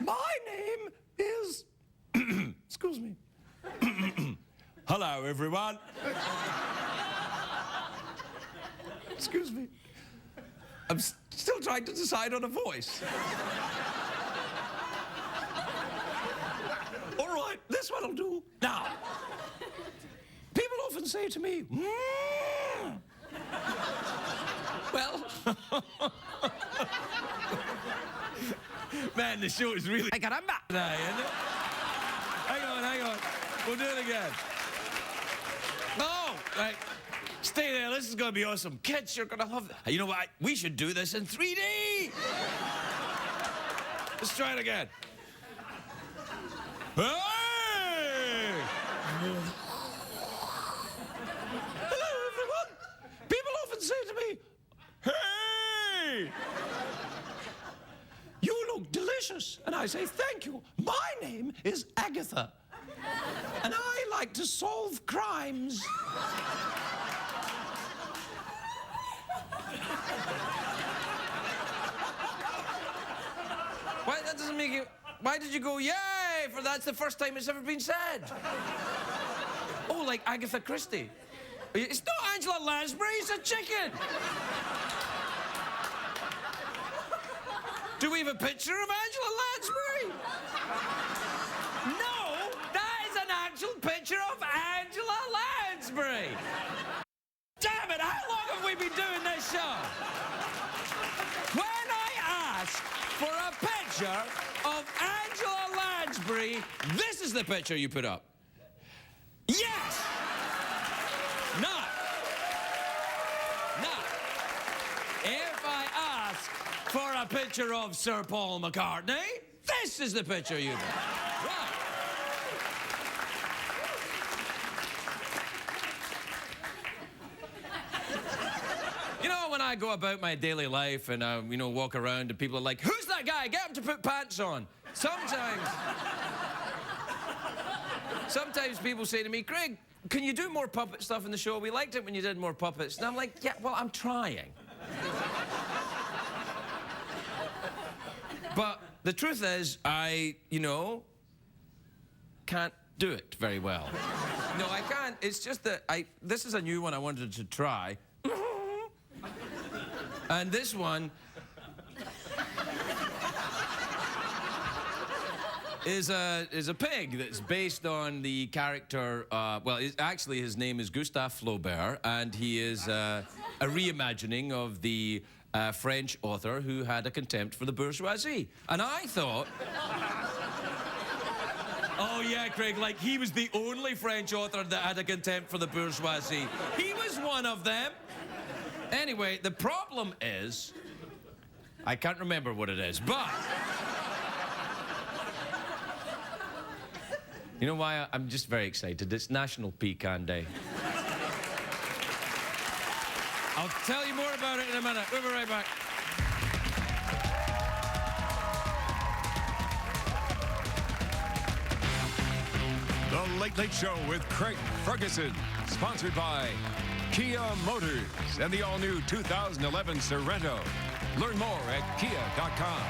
My name is... Excuse me. Hello, everyone. Excuse me. I'm still trying to decide on a voice. All right, this one'll do. Now, people often say to me, well... Man, the show is really... Caramba! Today, isn't it? Hang on. We'll do it again. Oh, right. Stay there. This is going to be awesome. Kids, you're going to love it. You know what? We should do this in 3D. Let's try it again. Hey! Hello, everyone. People often say to me, hey! You look delicious. And I say, thank you. My name is Agatha. And I like to solve crimes. Why, that doesn't make you... Why did you go, yay, for that's the first time it's ever been said? Oh, like Agatha Christie. It's not Angela Lansbury, it's a chicken. Do we have a picture of Angela Lansbury? No, that is an actual picture of Angela Lansbury. Damn it, how long have we been doing this show? When I ask for a picture of Angela Lansbury, this is the picture you put up. Yes! Now, if I ask for a picture of Sir Paul McCartney, this is the picture you put. Right. You know, when I go about my daily life and I, walk around and people are like, who's that guy? Get him to put pants on. Sometimes people say to me, Craig, can you do more puppet stuff in the show? We liked it when you did more puppets. And I'm like, yeah, well, I'm trying. But the truth is, I, can't do it very well. No, I can't. It's just that this is a new one I wanted to try. And this one is a pig that's based on the character, actually his name is Gustave Flaubert, and he is a reimagining of the French author who had a contempt for the bourgeoisie. And I thought... Oh, yeah, Craig, like he was the only French author that had a contempt for the bourgeoisie. He was one of them. Anyway, the problem is... I can't remember what it is, but... You know why I'm just very excited? It's National Pecan Day. I'll tell you more about it in a minute. We'll be right back. The Late Late Show with Craig Ferguson, sponsored by Kia Motors and the all-new 2011 Sorento. Learn more at kia.com.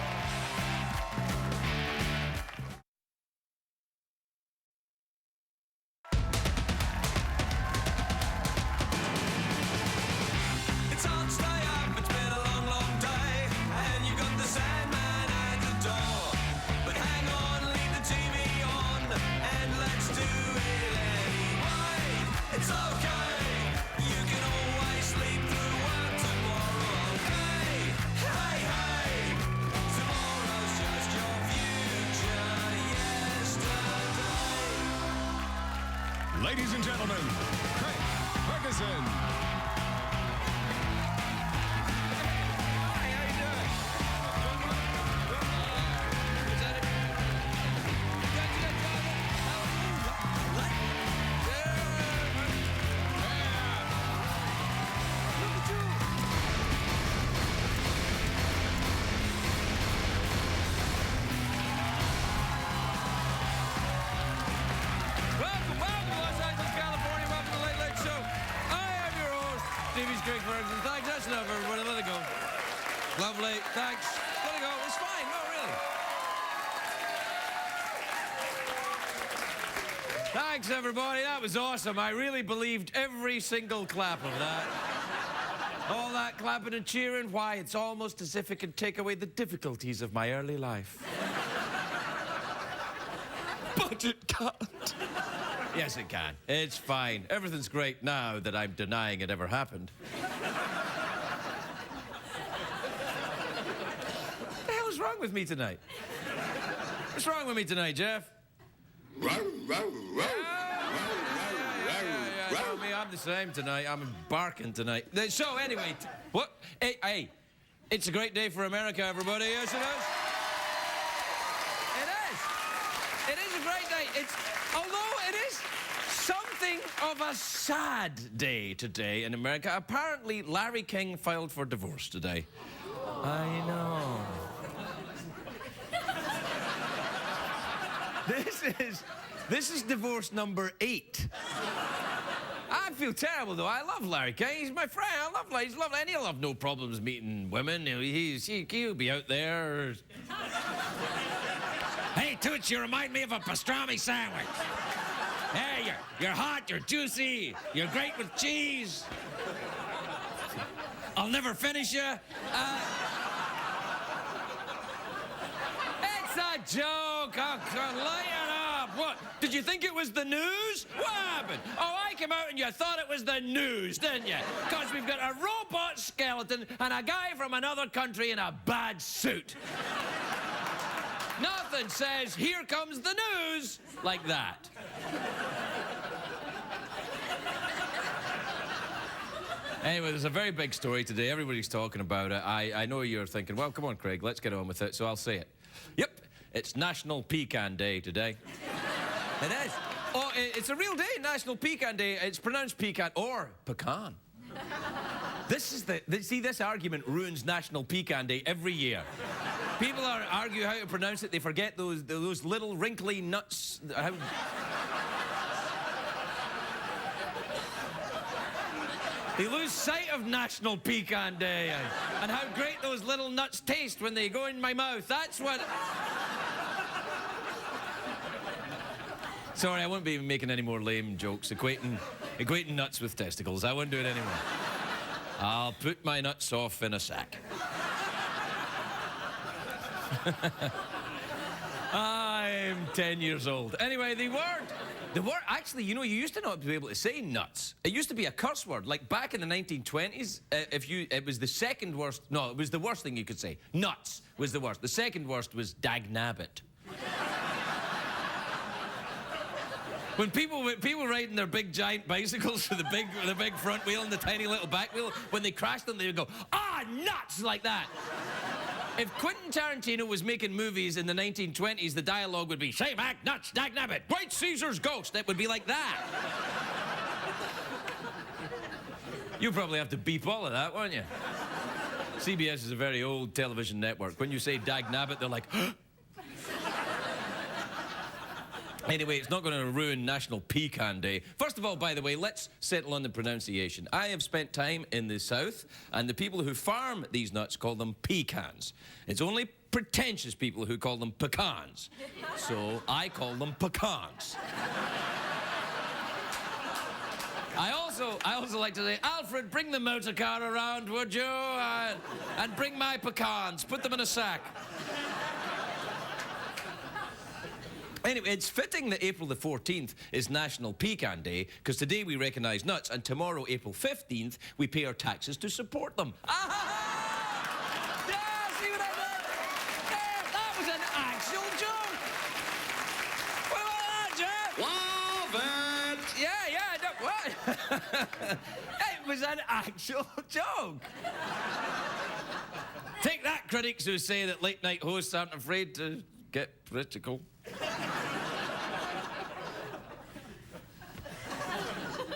Ladies and gentlemen, Craig Ferguson. Hi, how you doing? Craig Ferguson. Thanks. That's enough, everybody. Let it go. Lovely. Thanks. Let it go. It's fine. No, really. Thanks, everybody. That was awesome. I really believed every single clap of that. All that clapping and cheering, why, it's almost as if it could take away the difficulties of my early life. But it can't. Yes, it can. It's fine. Everything's great now that I'm denying it ever happened. What the hell is wrong with me tonight? What's wrong with me tonight, Jeff? I'm the same tonight. I'm barking tonight. So anyway, what? Hey, it's a great day for America, everybody. Yes, it is. It is. It is a great day. Although it is something of a sad day today in America. Apparently, Larry King filed for divorce today. I know. This is divorce number 8. I feel terrible, though. I love Larry King. He's my friend. I love Larry. He's lovely. And he'll have no problems meeting women. He'll be out there. Hey, Toots, you remind me of a pastrami sandwich. Hey, you're hot, you're juicy, you're great with cheese. I'll never finish you. It's a joke. Oh, lighten up. What? Did you think it was the news? What happened? Oh, I came out and you thought it was the news, didn't you? Because we've got a robot skeleton and a guy from another country in a bad suit. Nothing says, here comes the news, like that. Anyway, there's a very big story today. Everybody's talking about it. I know you're thinking, well, come on, Craig, let's get on with it, so I'll say it. Yep, it's National Pecan Day today. It is. Oh, it's a real day, National Pecan Day. It's pronounced pecan or pecan. See, this argument ruins National Pecan Day every year. People argue how to pronounce it. They forget those little wrinkly nuts. They lose sight of National Pecan Day and how great those little nuts taste when they go in my mouth. That's what... Sorry, I won't be making any more lame jokes equating nuts with testicles. I won't do it anymore. I'll put my nuts off in a sack. I'm 10 years old. Anyway, the word, actually, you know, you used to not be able to say nuts. It used to be a curse word. Like back in the 1920s, it was the second worst, no, it was the worst thing you could say. Nuts was the worst. The second worst was dagnabbit. When people riding their big giant bicycles with the big front wheel and the tiny little back wheel, when they crashed them, they would go, ah, nuts, like that. If Quentin Tarantino was making movies in the 1920s, the dialogue would be, say, Mac, nuts, dagnabbit, great Caesar's ghost. It would be like that. You probably have to beep all of that, won't you? CBS is a very old television network. When you say dagnabbit, they're like, huh? Anyway, it's not going to ruin National Pecan Day. First of all, by the way, let's settle on the pronunciation. I have spent time in the South, and the people who farm these nuts call them pecans. It's only pretentious people who call them pecans. So I call them pecans. I also like to say, Alfred, bring the motor car around, would you? And bring my pecans. Put them in a sack. Anyway, it's fitting that April the 14th is National Pecan Day, because today we recognise nuts, and tomorrow, April 15th, we pay our taxes to support them. Ah! Yeah, see what I did? Yeah, that was an actual joke. What about that, Jeff? Love it! Yeah, no, what? It was an actual joke. Take that, critics who say that late-night hosts aren't afraid to get political.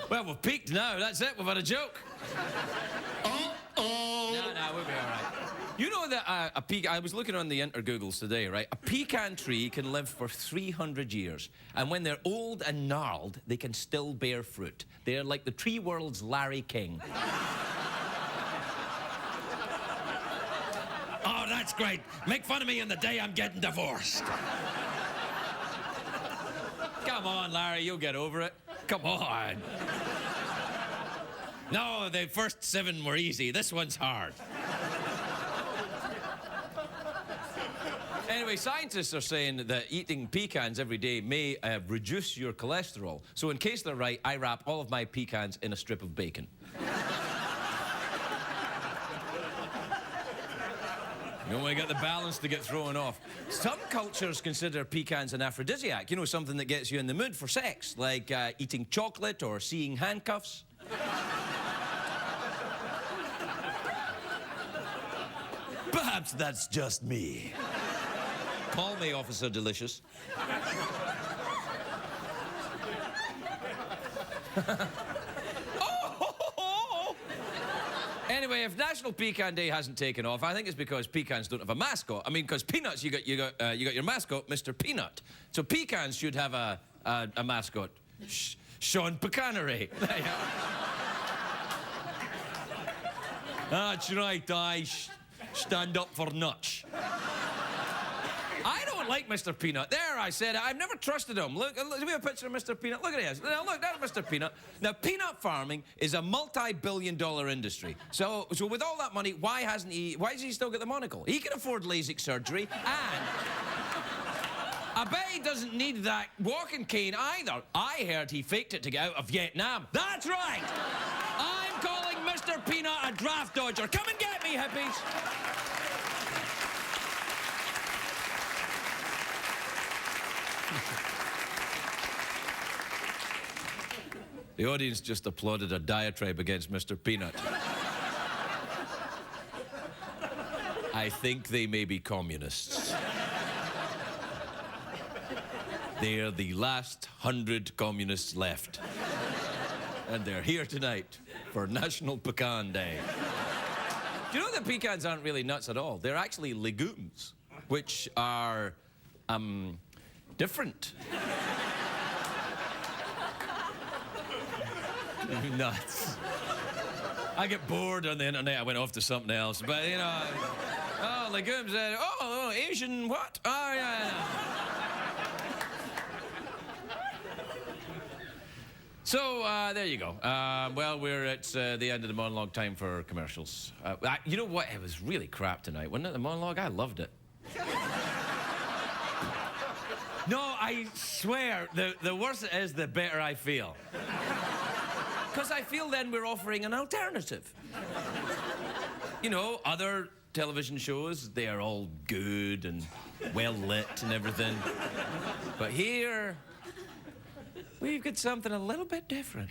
Well, we've peaked now. That's it. We've had a joke. Uh-oh. No, we'll be all right. You know that I was looking on the Intergoogles today, right? A pecan tree can live for 300 years. And when they're old and gnarled, they can still bear fruit. They're like the tree world's Larry King. Oh, that's great. Make fun of me on the day I'm getting divorced. Come on, Larry, you'll get over it. Come on. No, the first 7 were easy. This one's hard. Anyway, scientists are saying that eating pecans every day may reduce your cholesterol. So in case they're right, I wrap all of my pecans in a strip of bacon. You only get the balance to get thrown off. Some cultures consider pecans an aphrodisiac. You know, something that gets you in the mood for sex, like eating chocolate or seeing handcuffs. Perhaps that's just me. Call me, Officer Delicious. Anyway, if National Pecan Day hasn't taken off, I think it's because pecans don't have a mascot. I mean, because peanuts, you got your mascot, Mr. Peanut. So pecans should have a mascot, Sean Pecanery. That's right, I stand up for nuts. I don't like Mr. Peanut. There, I said it. I've never trusted him. Look, give me a picture of Mr. Peanut. Look at this. Now, look, that's Mr. Peanut. Now, peanut farming is a multi-billion-dollar industry. So with all that money, why does he still get the monocle? He can afford LASIK surgery, and I bet he doesn't need that walking cane either. I heard he faked it to get out of Vietnam. That's right. I'm calling Mr. Peanut a draft dodger. Come and get me, hippies. The audience just applauded a diatribe against Mr. Peanut. I think they may be communists. They're the last 100 communists left. And they're here tonight for National Pecan Day. Do you know that pecans aren't really nuts at all? They're actually legumes, which are, different. Nuts. I get bored on the internet. I went off to something else. But, you know, oh, legumes. Asian what? Oh, yeah. So, there you go. Well, we're at the end of the monologue. Time for commercials. You know what? It was really crap tonight, wasn't it? The monologue? I loved it. No, I swear, the worse it is, the better I feel. Because I feel then we're offering an alternative. You know, other television shows, they are all good and well lit and everything. But here, we've got something a little bit different.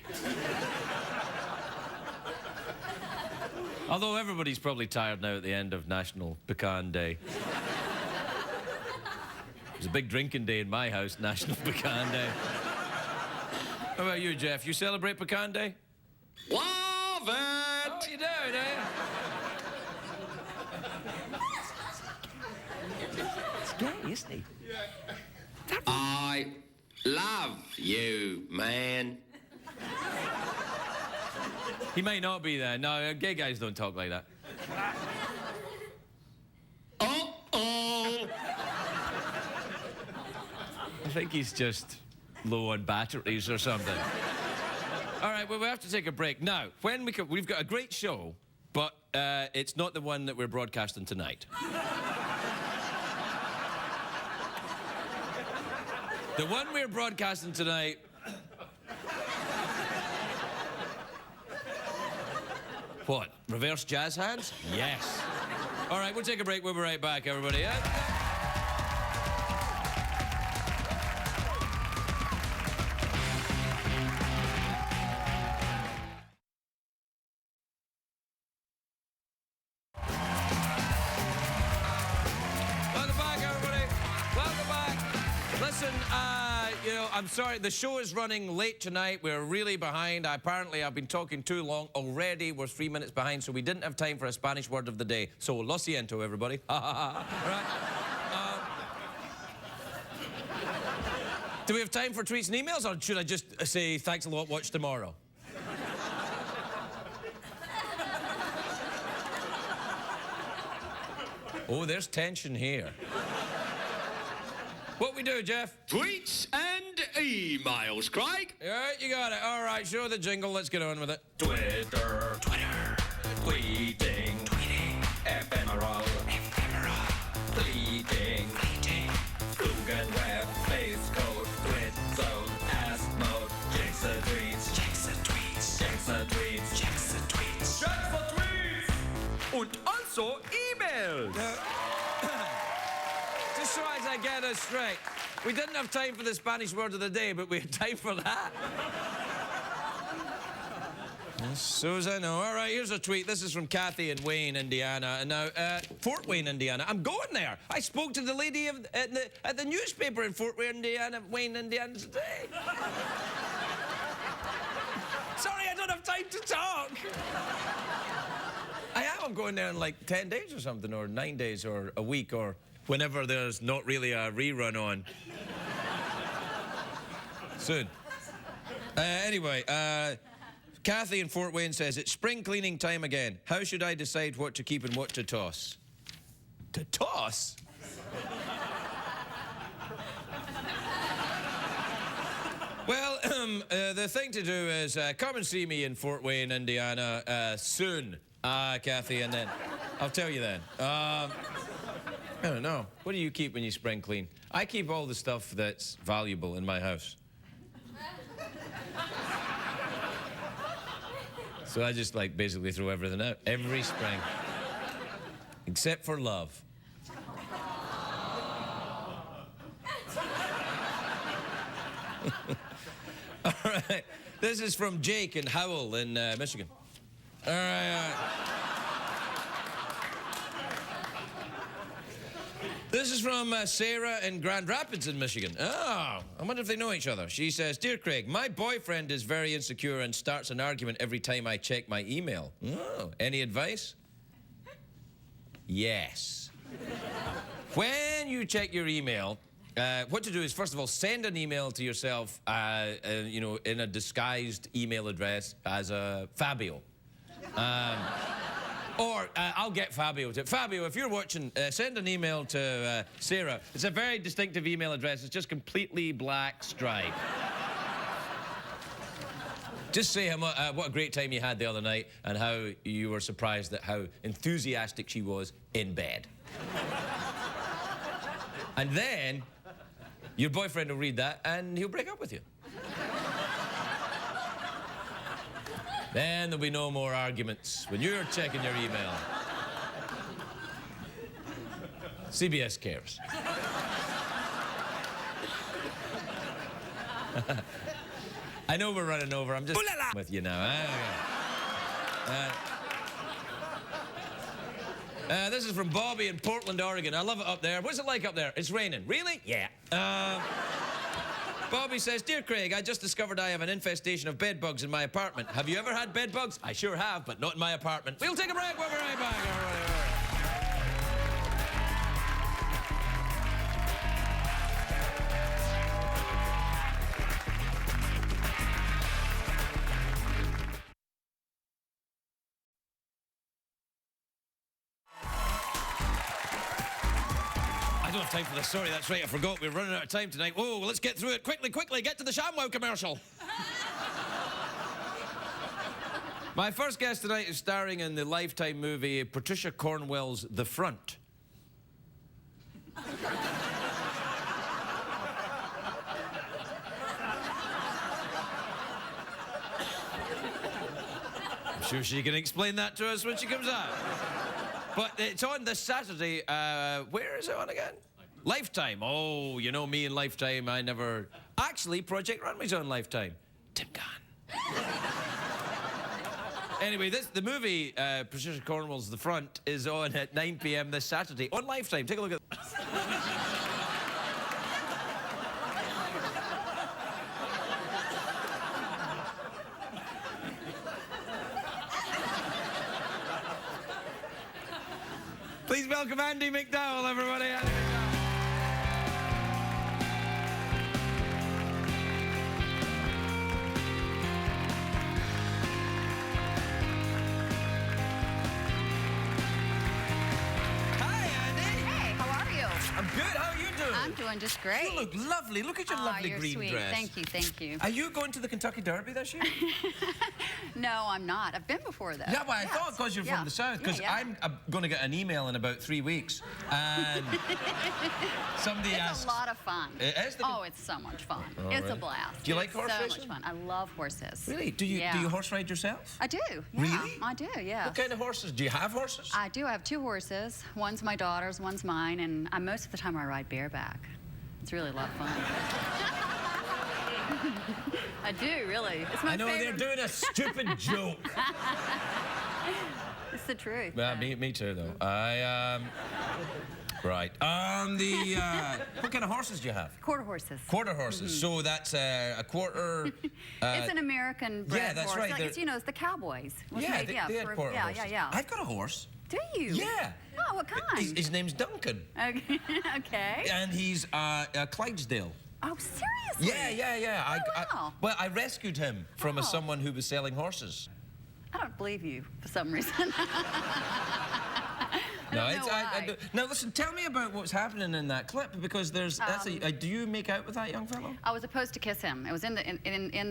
Although everybody's probably tired now at the end of National Pecan Day. It's a big drinking day in my house, National Pecan Day. How about you, Jeff? You celebrate Pecan Day? Love it! Oh, you do, do you? It's gay, isn't he? I love you, man. He may not be there. No, gay guys don't talk like that. Uh-oh! I think he's just low on batteries or something. All right, well, we have to take a break. Now, we've got a great show, but it's not the one that we're broadcasting tonight. The one we're broadcasting tonight... What, reverse jazz hands? Yes. All right, we'll take a break. We'll be right back, everybody. I'm sorry, the show is running late tonight. We're really behind. Apparently, I've been talking too long. Already, we're 3 minutes behind, so we didn't have time for a Spanish word of the day. So, lo siento, everybody. Right? Do we have time for tweets and emails, or should I just say thanks a lot, watch tomorrow? Oh, there's tension here. What we do, Jeff? Tweets and emails, Craig. All right, you got it. All right, show the jingle. Let's get on with it. Twitter. Tweeting. Ephemeral. Tweeting. Google Web. Face Code. Twit Zone. Ask Mode. Checks the tweets. Und also emails. Just so as I get this straight, we didn't have time for the Spanish word of the day, but we had time for that. So as I know. All right, here's a tweet. This is from Kathy in Wayne, Indiana. And now, Fort Wayne, Indiana. I'm going there. I spoke to the lady at the newspaper in Fort Wayne, Indiana, today. Sorry, I don't have time to talk. I'm going there in like 10 days or something, or 9 days, or a week, or whenever there's not really a rerun on. Soon. Anyway, Kathy in Fort Wayne says, it's spring cleaning time again. How should I decide what to keep and what to toss? To toss? Well, the thing to do is come and see me in Fort Wayne, Indiana, soon. Kathy, and then I'll tell you then. I don't know. What do you keep when you spring clean? I keep all the stuff that's valuable in my house. So I just, like, basically throw everything out every spring. Except for love. All right. This is from Jake in Howell in Michigan. All right. This is from Sarah in Grand Rapids in Michigan. Oh, I wonder if they know each other. She says, Dear Craig, my boyfriend is very insecure and starts an argument every time I check my email. Oh, any advice? Yes. When you check your email, what to do is, first of all, send an email to yourself, you know, in a disguised email address as Fabio. Or I'll get Fabio to... Fabio, if you're watching, send an email to Sarah. It's a very distinctive email address. It's just completely black stripe. Just say what a great time you had the other night and how you were surprised at how enthusiastic she was in bed. And then your boyfriend will read that and he'll break up with you. Then there'll be no more arguments when you're checking your email. CBS cares. I know we're running over. I'm just with you now. This is from Bobby in Portland, Oregon. I love it up there. What's it like up there? It's raining. Really? Yeah. Bobby says, Dear Craig, I just discovered I have an infestation of bed bugs in my apartment. Have you ever had bed bugs? I sure have, but not in my apartment. We'll take a break. We'll be right back. I don't have time for this. Sorry, that's right. I forgot. We're running out of time tonight. Oh, well, let's get through it. Quickly. Get to the ShamWow commercial. My first guest tonight is starring in the Lifetime movie Patricia Cornwell's The Front. I'm sure she can explain that to us when she comes out. But it's on this Saturday. Where is it on again? Lifetime. Oh, you know me and Lifetime. I never... Actually, Project Runway's on Lifetime. Tim Gunn. Anyway, the movie, Patricia Cornwell's The Front, is on at 9 p.m. this Saturday on Lifetime. Take a look at... Please welcome Andie MacDowell, everybody. Andie MacDowell. Hi, Andie. Hey, how are you? I'm good. How are you doing? I'm doing just great. You look lovely. Look at your lovely you're green sweet. dress. Thank you, thank you. Are you going to the Kentucky Derby this year? No, I'm not. I've been before, though. Yeah, well, I thought because you're from the South, because I'm going to get an email in about 3 weeks, and somebody asked... It's a lot of fun. It is? Oh, it's so much fun. It's a blast. Do you like horse racing? racing? So much fun. I love horses. Really? Do you horse ride yourself? I do. Yeah, Really? I do, yeah. What kind of horses? Do you have horses? I do. I have 2 horses. One's my daughter's, one's mine, and most of the time I ride bareback. It's really a lot of fun. I do, really. It's my I know favorite. they're doing a stupid joke. It's the truth. Well, me too, though. Right. What kind of horses do you have? Quarter horses. Quarter horses. So that's a quarter... it's an American bred that's horse. right. Like it's, you know, it's the cowboys. They had quarter horses. Yeah. I've got a horse. Do you? Yeah. Oh, what kind? His name's Duncan. Okay. Okay. And he's a Clydesdale. Oh, seriously? Yeah. Oh, wow. I rescued him from someone who was selling horses. I don't believe you for some reason. Now listen, tell me about what's happening in that clip, because there's do you make out with that young fellow? I was supposed to kiss him. It was in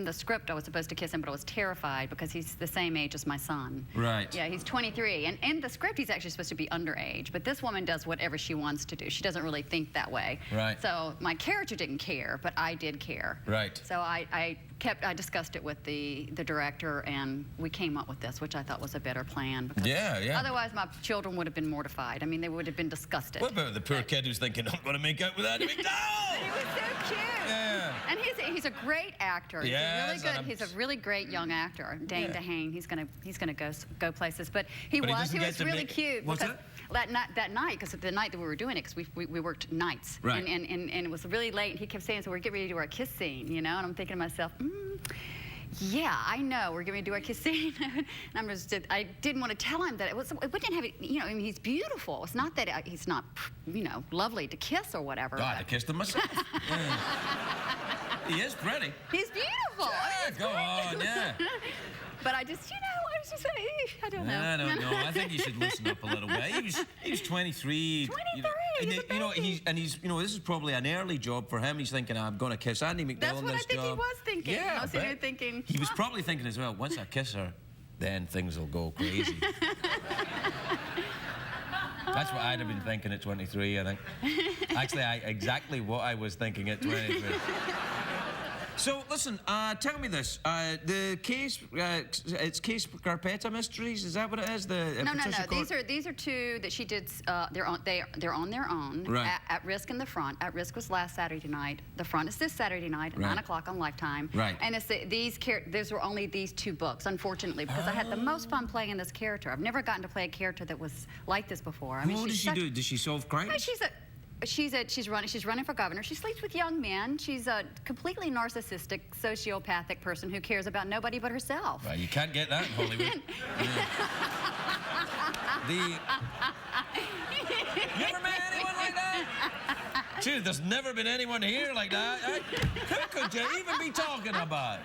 the script. I was supposed to kiss him, but I was terrified because he's the same age as my son. Right. Yeah, he's 23, and in the script he's actually supposed to be underage. But this woman does whatever she wants to do. She doesn't really think that way. Right. So my character didn't care, but I did care. Right. So I discussed it with the director, and we came up with this, which I thought was a better plan. Because otherwise, my children would have been mortified. I mean, they would have been disgusted. What about the poor kid who's thinking, I'm going to make out with Andie MacDowell? He was so cute. Yeah. And he's a great actor. He's a really great young actor. Dane DeHaan. He's gonna go places. But he was really cute. What's because that night, because the night that we were doing it, because we worked nights. Right. And it was really late. And he kept saying, so we're getting ready to do our kiss scene, you know. And I'm thinking to myself, yeah, I know. We're going to do our kiss scene. And I didn't want to tell him that it didn't have, you know, I mean, he's beautiful. It's not that he's not, you know, lovely to kiss or whatever. God, I kissed him myself. He is pretty. He's beautiful. Yeah, go on, yeah. But I just, you know, I don't know. I don't know. I think you should listen up a little bit. He was 23. 23. He's this is probably an early job for him. He's thinking, I'm going to kiss Andie MacDowell That's in what this I think job. he was thinking. Yeah, I was sitting there thinking. He was probably thinking as well, once I kiss her, then things will go crazy. That's what I'd have been thinking at 23, I think. Actually, exactly what I was thinking at 23. So, listen, tell me this. The case, it's Case Carpeta Mysteries, is that what it is? No. These are 2 that she did. They're on their own. Right. At Risk in the Front. At Risk was last Saturday night. The Front is this Saturday night at 9 o'clock on Lifetime. Right. And these were only these 2 books, unfortunately, because I had the most fun playing this character. I've never gotten to play a character that was like this before. I mean, what does she do? Does she solve crimes? She's running for governor. She sleeps with young men. She's a completely narcissistic, sociopathic person who cares about nobody but herself. Well, you can't get that in Hollywood. You ever met anyone like that? Gee, there's never been anyone here like that. Who could you even be talking about?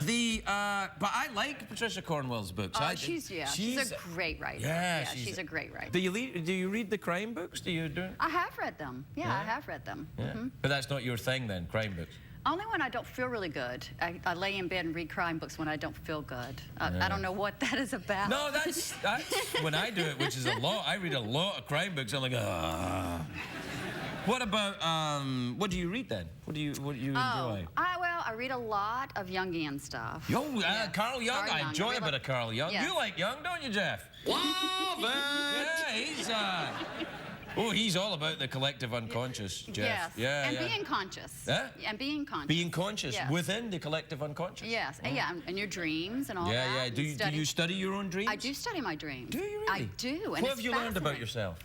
But I like Patricia Cornwell's books. She's a great writer. Yeah, she's a great writer. Do you read the crime books? I have read them. Yeah, I have read them. Yeah. But that's not your thing then, crime books? Only when I don't feel really good. I lay in bed and read crime books when I don't feel good. I don't know what that is about. No, that's when I do it, which is a lot. I read a lot of crime books. I'm like, What about, what do you read then? What do you enjoy? I read a lot of Jungian stuff. Carl Jung. I enjoy a bit of Carl Jung. Yes. You like Jung, don't you, Jeff? Love it! Yeah, he's all about the collective unconscious, Jeff. Yes. And being conscious. Huh? And being conscious. Being conscious yes. within the collective unconscious. Yes. And your dreams and all that. Yeah. Do you study your own dreams? I do study my dreams. Do you really? I do. What have you learned about yourself?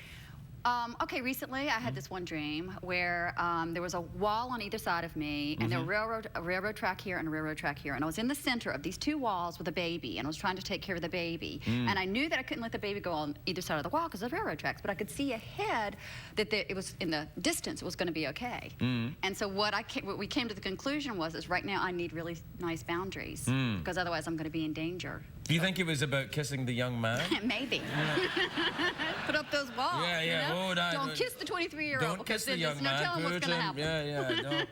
Okay, recently I had this one dream where there was a wall on either side of me, and there were a railroad track here and a railroad track here, and I was in the center of these 2 walls with a baby, and I was trying to take care of the baby, and I knew that I couldn't let the baby go on either side of the wall because of the railroad tracks, but I could see ahead that it was in the distance, it was going to be okay. And so what we came to the conclusion is right now I need really nice boundaries because otherwise I'm going to be in danger. Do you think it was about kissing the young man? Maybe. Put up those walls. Yeah, yeah. You know? Oh, don't kiss the 23-year-old. Don't kiss the young man. No telling what's going to happen. Yeah, no.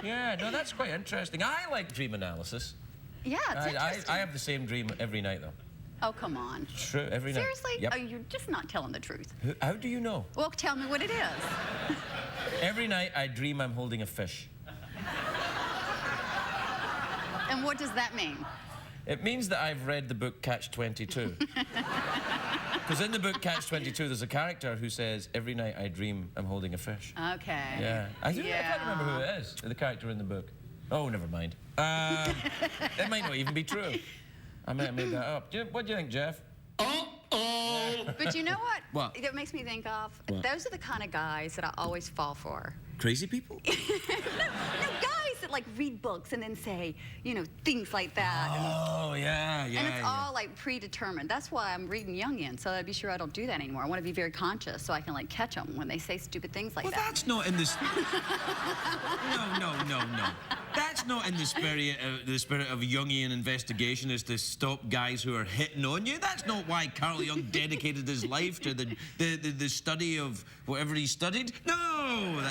Yeah, no, that's quite interesting. I like dream analysis. Yeah, it's interesting. I have the same dream every night, though. Oh, come on. True, every night. Seriously? Yep. Oh, you're just not telling the truth. How do you know? Well, tell me what it is. Every night I dream I'm holding a fish. And what does that mean? It means that I've read the book Catch-22. Because in the book Catch-22, there's a character who says, every night I dream I'm holding a fish. Okay. Yeah. I can't remember who it is, the character in the book. Oh, never mind. It might not even be true. I might have made that up. What do you think, Jeff? But you know what? What? It makes me think of, What? those are the kind of guys that I always fall for. Crazy people? No, guys that like read books and then say, you know, things like that. Oh, yeah. And it's all like predetermined. That's why I'm reading Jungian, so I'd be sure I don't do that anymore. I want to be very conscious so I can like catch them when they say stupid things like Well, that. that's not in this. No. That's not in the spirit of Jungian investigation, is to stop guys who are hitting on you. That's not why Carl Jung dedicated his life to the study of whatever he studied. No,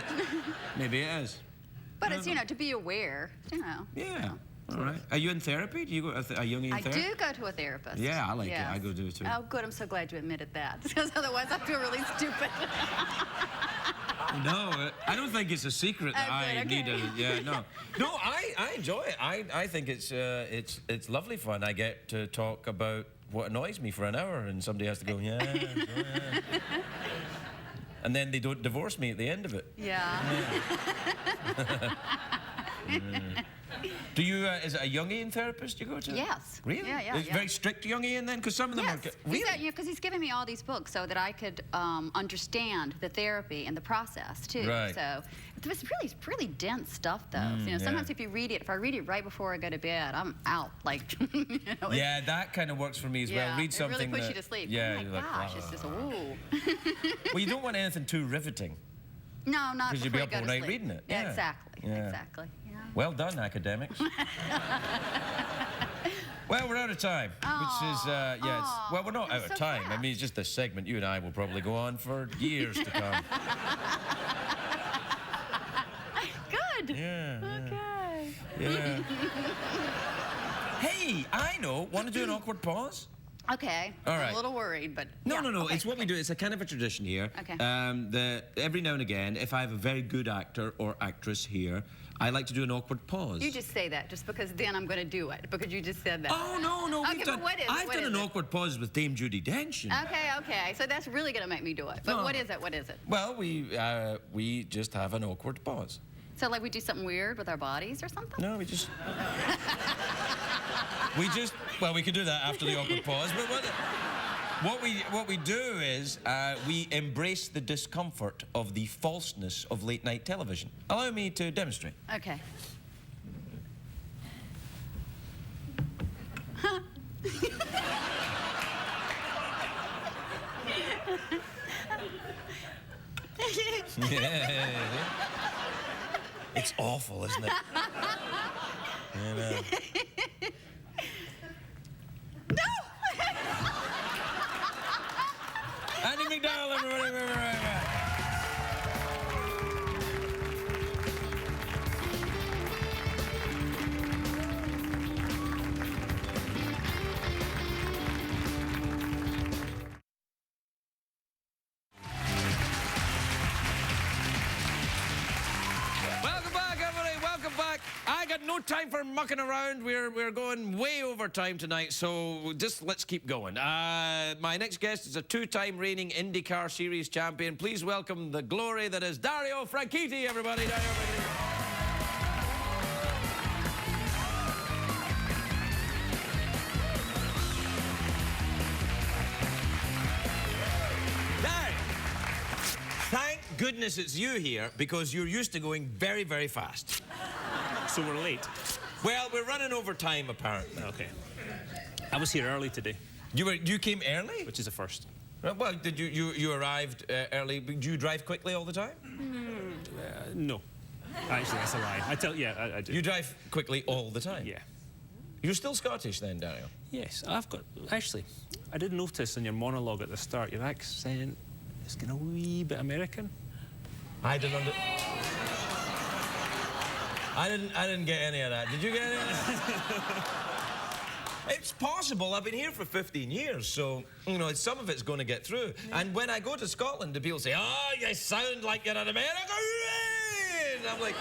maybe it is. But it's, you know, to be aware, you know. Yeah. All right. Are you in therapy? Do you go to a Jungian I therapy? do go to a therapist. Yeah, I like it. Yes. I go do it too. Oh, good. I'm so glad you admitted that. Because otherwise I feel really stupid. No, I don't think it's a secret that Oh, good, I need okay. No, I enjoy it. I think it's lovely fun. I get to talk about what annoys me for an hour, and somebody has to go, yeah. And then they don't divorce me at the end of it. Yeah. Do you? Is it a Jungian therapist you go to? Yes. Really? Yeah. It's very strict Jungian then, because some of them Yes, are. Really? because he's given me all these books so that I could understand the therapy and the process too. Right. So it's really dense stuff though. You know, sometimes if I read it right before I go to bed, I'm out. Like, you know, Yeah, that kind of works for me as well. Read something it really puts that, you to sleep. Yeah, Oh my you're like, gosh, "Wow." it's just ooh. Well, you don't want anything too riveting. No, not Because you'd before be you up go all to night sleep. reading it. Yeah, Yeah. exactly. Yeah. Exactly. Yeah. Well done, academics. Well, we're out of time, which is, well, we're not it was out of so time. I fast. mean, it's just a segment. You and I will probably go on for years to come. Good. Yeah. Okay. Yeah. Hey, I know. Want to do an awkward pause? Okay. All I'm right. a little worried, but No, yeah. no. Okay, It's what we do. It's a kind of a tradition here. Okay. Every now and again, if I have a very good actor or actress here, I like to do an awkward pause. You just say that just because then I'm going to do it because you just said that. Oh, no. Okay, but what is it? I've What done is an it? awkward pause with Dame Judi Dench. Okay. So that's really going to make me do it. But No. what is it? What is it? Well, we just have an awkward pause. So like we do something weird with our bodies or something? No, we just... Well, we could do that after the awkward pause, but what we do is we embrace the discomfort of the falseness of late-night television. Allow me to demonstrate. Okay. It's awful, isn't it? You know. Andie MacDowell, everybody, we're right back. Welcome back, everybody. Welcome back. I got no time for mucking around. We're going way over time tonight, so just let's keep going. My next guest is a two-time reigning IndyCar Series champion. Please welcome the glory that is Dario Franchitti, everybody. Dario Franchitti. Thank goodness it's you here, because you're used to going very, very fast. So we're late. Well, we're running over time, apparently. Okay. I was here early today, You came early? which is a first. Well, did you arrived early? Do you drive quickly all the time? No. Actually, that's a lie. I do. You drive quickly all the time? Yeah. You're still Scottish then, Dario? Yes, actually, I did notice in your monologue at the start, your accent is getting a wee bit American. I didn't get any of that. Did you get any of that? It's possible. I've been here for 15 years, so, you know, some of it's going to get through. And when I go to Scotland, the people say, oh, you sound like you're an American. And I'm like,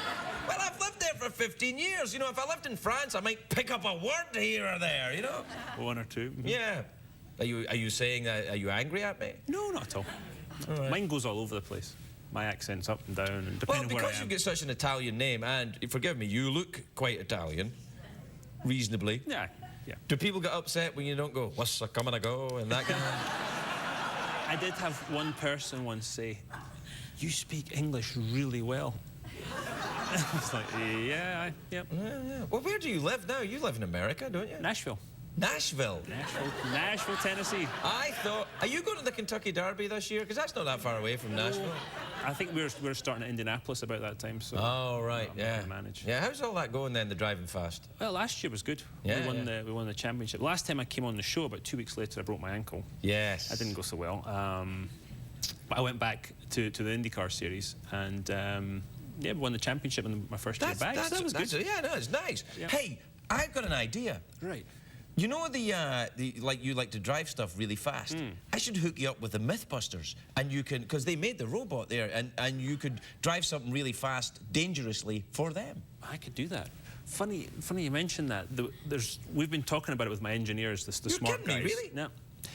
well, I've lived there for 15 years. You know, if I lived in France, I might pick up a word here or there, you know? One or two. Yeah. Are you saying that, are you angry at me? No, not at all. Right. Mine goes all over the place. My accent's up and down, and depending well, where I because am. you get such an Italian name, and forgive me, you look quite Italian, reasonably. Yeah, yeah. Do people get upset when you don't go, what's a coming to go, and that kind of... I did have one person once say, you speak English really well. I was like, yeah, yep. Yeah. Well, where do you live now? You live in America, don't you? Nashville. Nashville? Nashville, Tennessee. I thought... Are you going to the Kentucky Derby this year? Because that's not that far away from Nashville. I think we're starting at Indianapolis about that time, so... Oh, right, I'm yeah. gonna manage. Yeah, how's all that going then, the driving fast? Well, last year was good. Yeah, we won the championship. Last time I came on the show, about 2 weeks later, I broke my ankle. Yes. I didn't go so well. But I went back to the IndyCar series, and yeah, we won the championship in my first year back. So that was good. Yeah, no, it's nice. Yeah. Hey, I've got an idea. Right. You know the like you like to drive stuff really fast. I should hook you up with the Mythbusters, and you can, because they made the robot there, and you could drive something really fast, dangerously for them. I could do that. Funny you mentioned that. We've been talking about it with my engineers. The You're smart kidding guys. me, really? No.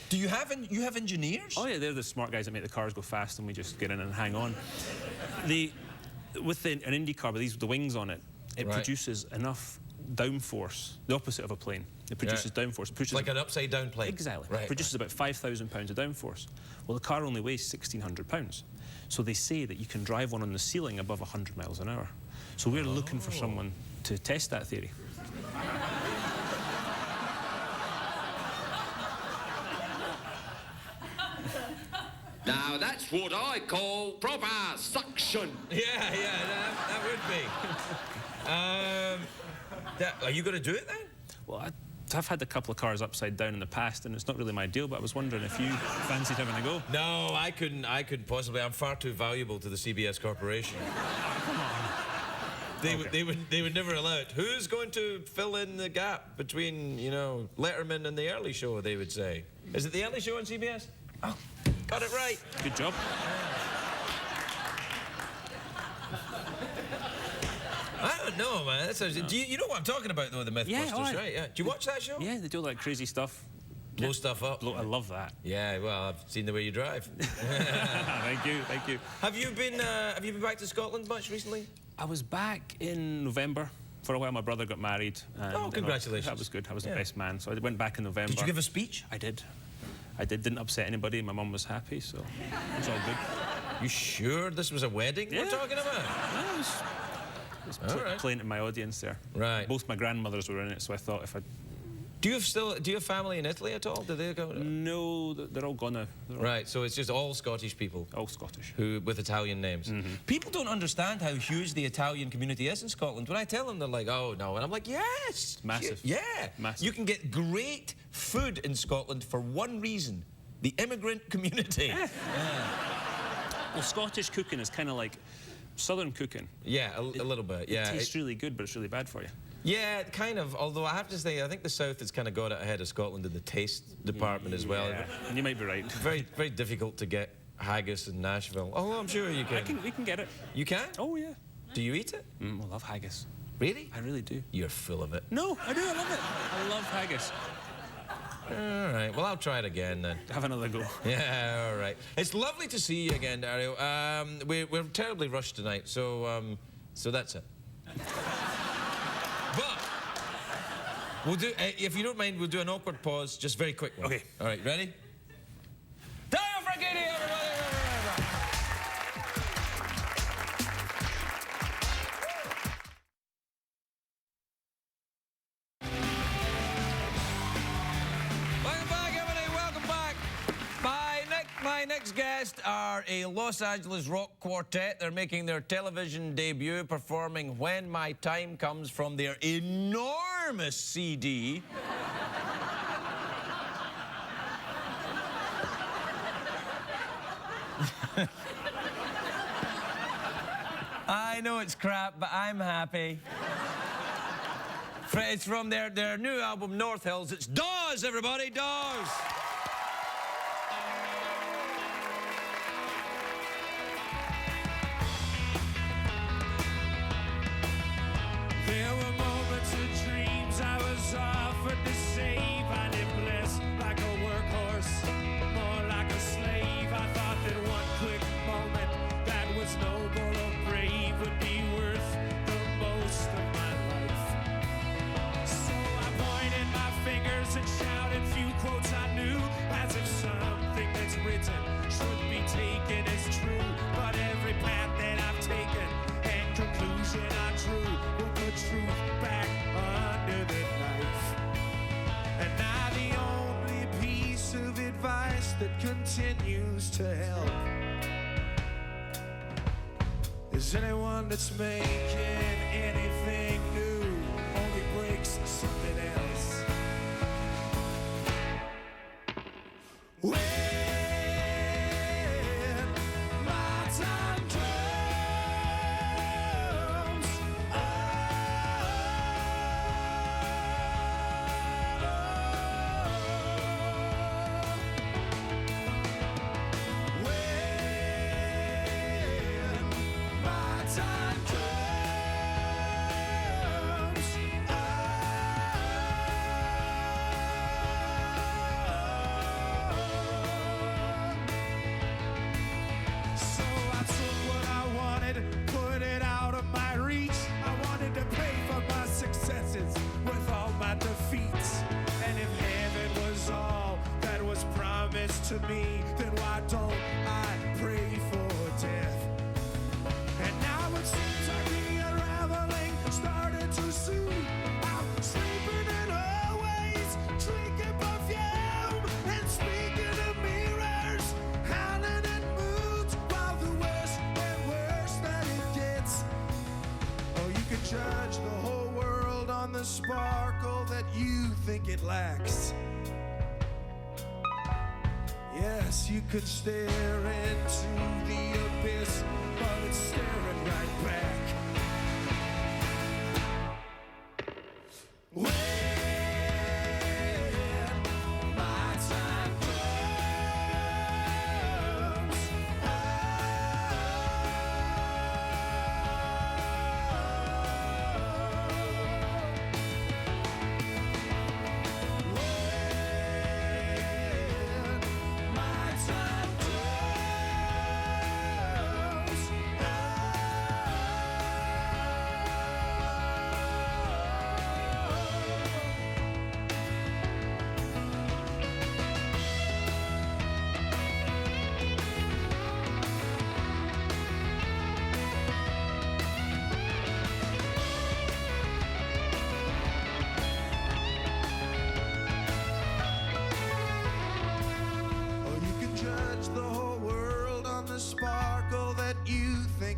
Do you have engineers? Oh yeah, they're the smart guys that make the cars go fast, and we just get in and hang on. With an Indy car with the wings on it, it Right. produces enough downforce, the opposite of a plane. It produces downforce. It pushes Like an upside down plane. Exactly. Right. It produces about 5,000 pounds of downforce. Well, the car only weighs 1,600 pounds. So they say that you can drive one on the ceiling above 100 miles an hour. So we're looking for someone to test that theory. Now that's what I call proper suction. Yeah, that would be. Are you going to do it then? Well, I've had a couple of cars upside down in the past, and it's not really my deal, but I was wondering if you fancied having a go. No, I couldn't possibly. I'm far too valuable to the CBS Corporation. They would never allow it. Who's going to fill in the gap between, you know, Letterman and the early show, they would say. Is it the early show on CBS? Oh, got it right. Good job. I don't know, man. You know what I'm talking about, though, the Mythbusters, right? Yeah. Do you watch that show? Yeah, they do all that crazy stuff. Blow stuff up. I love that. Yeah, well, I've seen the way you drive. Thank you. Have you been back to Scotland much recently? I was back in November. For a while, my brother got married. And, Oh, congratulations. That was good. I was the best man. So I went back in November. Did you give a speech? I did. Didn't upset anybody. My mum was happy, so it was all good. You sure this was a wedding we're talking about? Yeah, I was playing to my audience there. Right. Both my grandmothers were in it, so I thought if I... Do you have family in Italy at all? Do they go? No, they're all gone now. Right, so it's just all Scottish people. All Scottish. Who with Italian names. People don't understand how huge the Italian community is in Scotland. When I tell them, they're like, "Oh no," and I'm like, "Yes, Massive. Yeah, Massive. You can get great food in Scotland for one reason: the immigrant community." Well, Scottish cooking is kind of like Southern cooking. Yeah, a little bit. Yeah, It tastes really good, but it's really bad for you. Yeah, kind of. Although I have to say, I think the South has kind of got it ahead of Scotland in the taste department as well. Yeah, and you might be right. Very, very difficult to get haggis in Nashville. Oh, I'm sure you can. We can get it. You can? Oh, yeah. Do you eat it? I love haggis. Really? I really do. You're full of it. No, I do. I love it. I love haggis. All right. Well, I'll try it again then. Have another go. Yeah. All right. It's lovely to see you again, Dario. We're terribly rushed tonight, so that's it. But we'll do. If you don't mind, we'll do an awkward pause, just very quick one. Okay. All right. Ready? Dario Franchitti, everybody. Welcome back, everybody. Welcome back. My next next guest are a Los Angeles rock quartet. They're making their television debut performing When My Time Comes from their enormous CD. I know it's crap, but I'm happy. It's from their new album, North Hills. It's Dawes, everybody, Dawes! There were moments of dreams I was offered to save. I lived less like a workhorse, more like a slave. I thought that one quick moment that was noble or brave would be worth the most of my life. So I pointed my fingers and shouted few quotes I knew, as if something that's written should be taken as true. But every path that I've taken and conclusion I drew will put truth back under the knife. And now the only piece of advice that continues to help is anyone that's making anything new only breaks something else. When my time comes, to me, then why don't I pray for death? And now it seems like the unraveling started too soon. I'm sleeping in hallways, drinking perfume, and speaking to mirrors, howling at moods, while the worse and worse that it gets. Oh, you can judge the whole world on the sparkle that you think it lacks. Yes, you could stare into the abyss, but it's staring right back. When my time comes,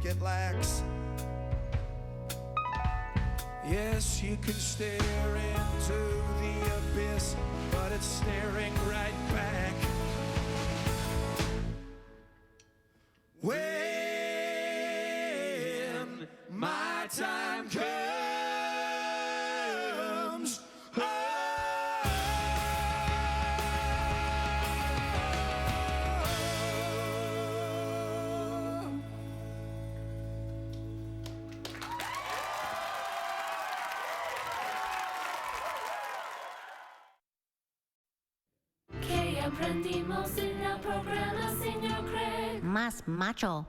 it lacks. Yes, you can stare into the abyss, but it's staring right back. When my time comes, Aprendimos en el programa, señor Craig. Más macho.